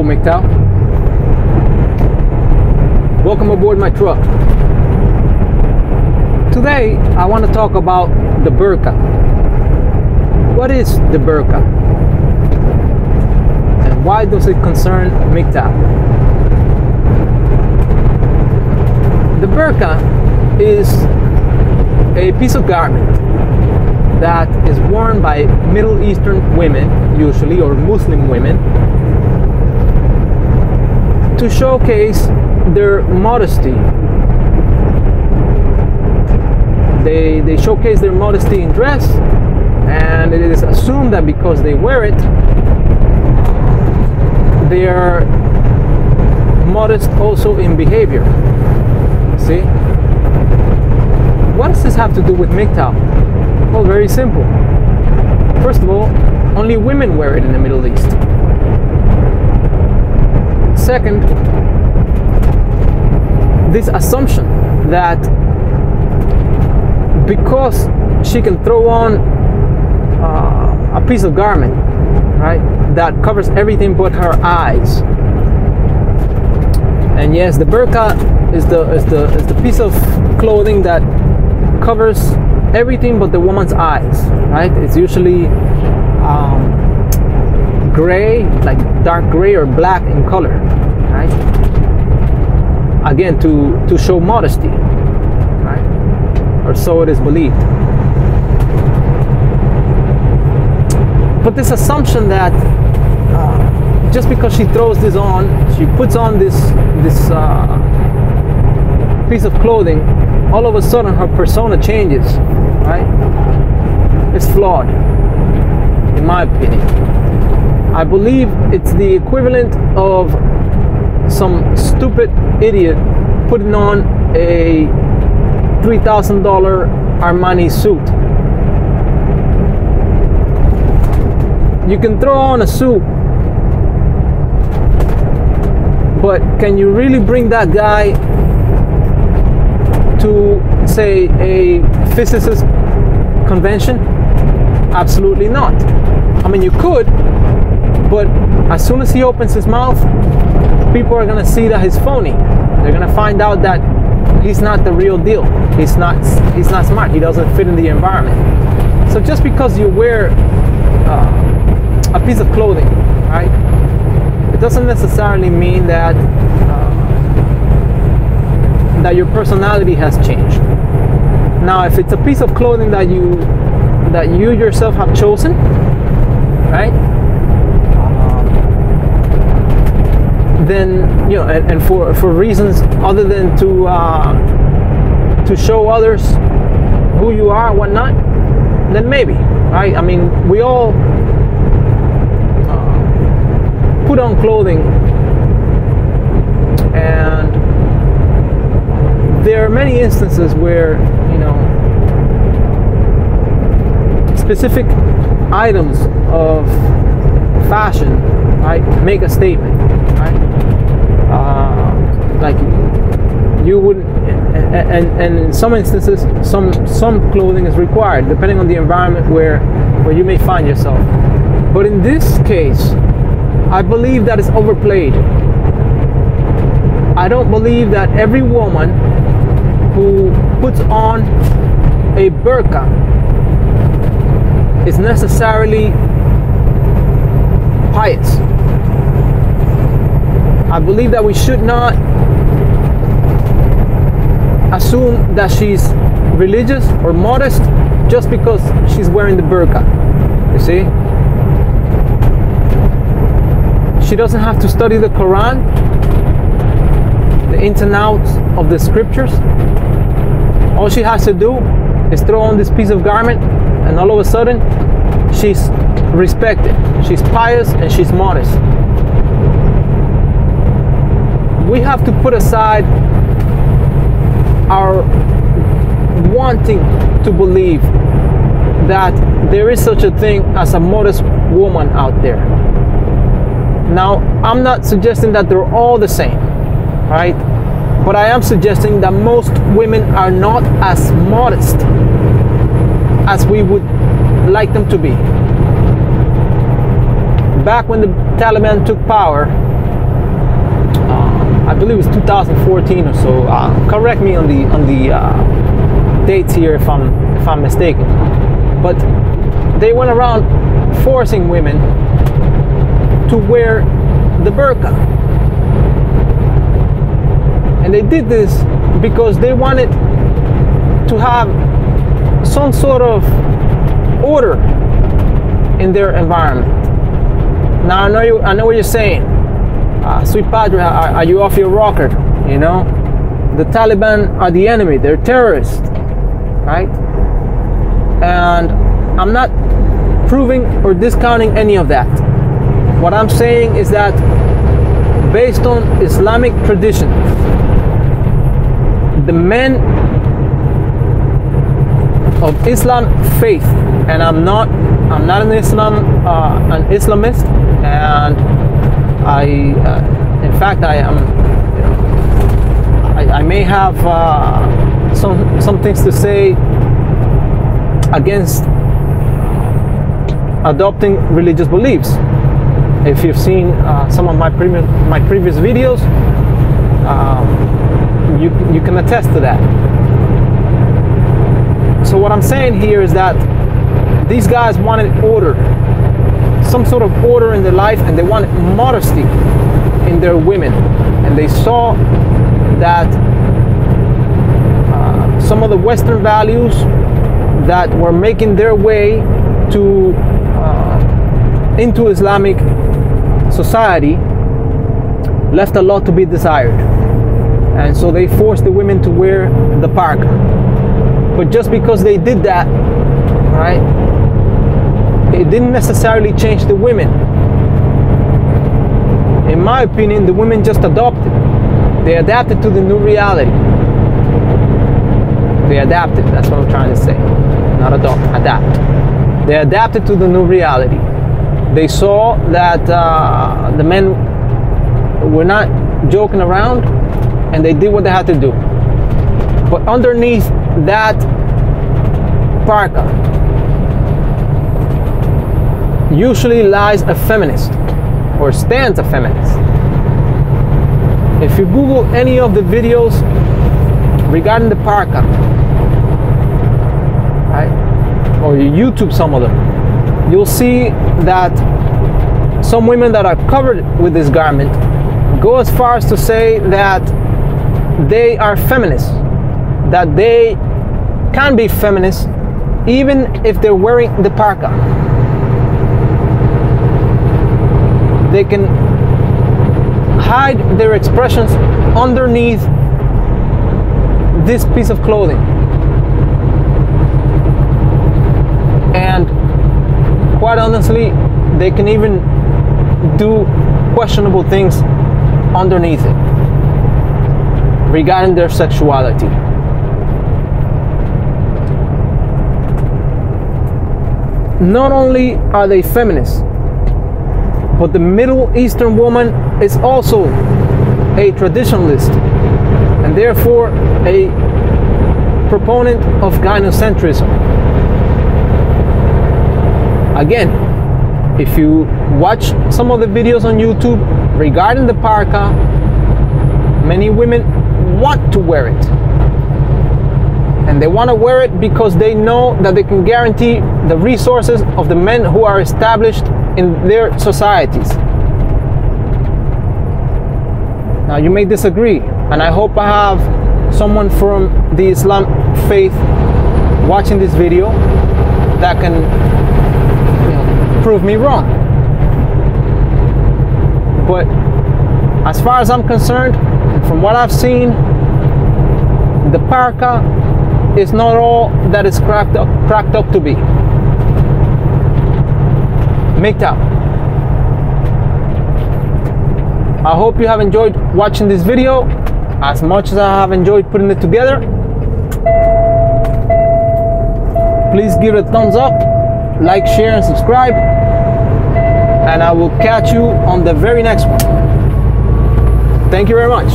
MGTOW. Welcome aboard my truck. Today, I want to talk about the burqa. What is the burqa? And why does it concern MGTOW? The burqa is a piece of garment that is worn by Middle Eastern women, usually, or Muslim women, to showcase their modesty. They showcase their modesty in dress, and it is assumed that because they wear it, they are modest also in behavior. See? What does this have to do with MGTOW? Well, very simple. First of all, only women wear it in the Middle East. Second, this assumption that because she can throw on a piece of garment, right, that covers everything but her eyes. And yes, the burqa is the piece of clothing that covers everything but the woman's eyes, right? It's usually gray, like dark gray or black in color, right? Again, to show modesty, right? Or so it is believed. But this assumption that just because she throws this on, she puts on this piece of clothing, all of a sudden her persona changes, right? It's flawed, in my opinion. I believe it's the equivalent of some stupid idiot putting on a $3,000 Armani suit. You can throw on a suit, but can you really bring that guy to, say, a physicist convention? Absolutely not. I mean, you could, but as soon as he opens his mouth, people are gonna see that he's phony. They're gonna find out that he's not the real deal. He's not smart. He doesn't fit in the environment. So just because you wear a piece of clothing, right, it doesn't necessarily mean that that your personality has changed. Now, if it's a piece of clothing that you yourself have chosen, right, then, you know, and for reasons other than to show others who you are and whatnot, then maybe, right? I mean, we all put on clothing, and there are many instances where, you know, specific items of fashion, right, make a statement, right? Like you wouldn't, and in some instances, some clothing is required depending on the environment where you may find yourself. But in this case, I believe that it's overplayed. I don't believe that every woman who puts on a burqa is necessarily pious. I believe that we should not assume that she's religious or modest just because she's wearing the burqa. You see? She doesn't have to study the Quran, the ins and outs of the scriptures. All she has to do is throw on this piece of garment, and all of a sudden she's respected, she's pious, and she's modest. We have to put aside our wanting to believe that there is such a thing as a modest woman out there. Now, I'm not suggesting that they're all the same, right? But I am suggesting that most women are not as modest as we would like them to be. Back when the Taliban took power, I believe it was 2014 or so. Correct me on the dates here if I'm mistaken. But they went around forcing women to wear the burqa, and they did this because they wanted to have some sort of order in their environment. Now I know what you're saying. Sweet Padre, are you off your rocker? You know, the Taliban are the enemy. They're terrorists, right? And I'm not proving or discounting any of that. What I'm saying is that based on Islamic tradition, the men of Islam faith, and I'm not an Islamist, and in fact I am, I may have some things to say against adopting religious beliefs. If you've seen some of my previous videos, you can attest to that. So what I'm saying here is that these guys wanted order, some sort of order in their life, and they wanted modesty in their women, and they saw that some of the Western values that were making their way to into Islamic society left a lot to be desired, and so they forced the women to wear the burqa. But just because they did that, right, it didn't necessarily change the women. In my opinion, the women just adopted. They adapted to the new reality. They adapted, that's what I'm trying to say. Not adopt, adapt. They adapted to the new reality. They saw that the men were not joking around, and they did what they had to do. But underneath that burqa usually lies a feminist, or stands a feminist. If you Google any of the videos regarding the burqa, right, or you YouTube some of them, you'll see that some women that are covered with this garment go as far as to say that they are feminists, that they can be feminists even if they're wearing the burqa. They can hide their expressions underneath this piece of clothing, and quite honestly, they can even do questionable things underneath it regarding their sexuality. Not only are they feminists, but the Middle Eastern woman is also a traditionalist, and therefore a proponent of gynocentrism. Again, if you watch some of the videos on YouTube regarding the burqa, many women want to wear it. And they want to wear it because they know that they can guarantee the resources of the men who are established in their societies. Now, you may disagree, and I hope I have someone from the Islam faith watching this video that can, prove me wrong. But as far as I'm concerned, from what I've seen, the burqa is not all that it's cracked up to be. MGTOW. I hope you have enjoyed watching this video as much as I have enjoyed putting it together. Please give it a thumbs up, like, share, and subscribe, and I will catch you on the very next one. Thank you very much.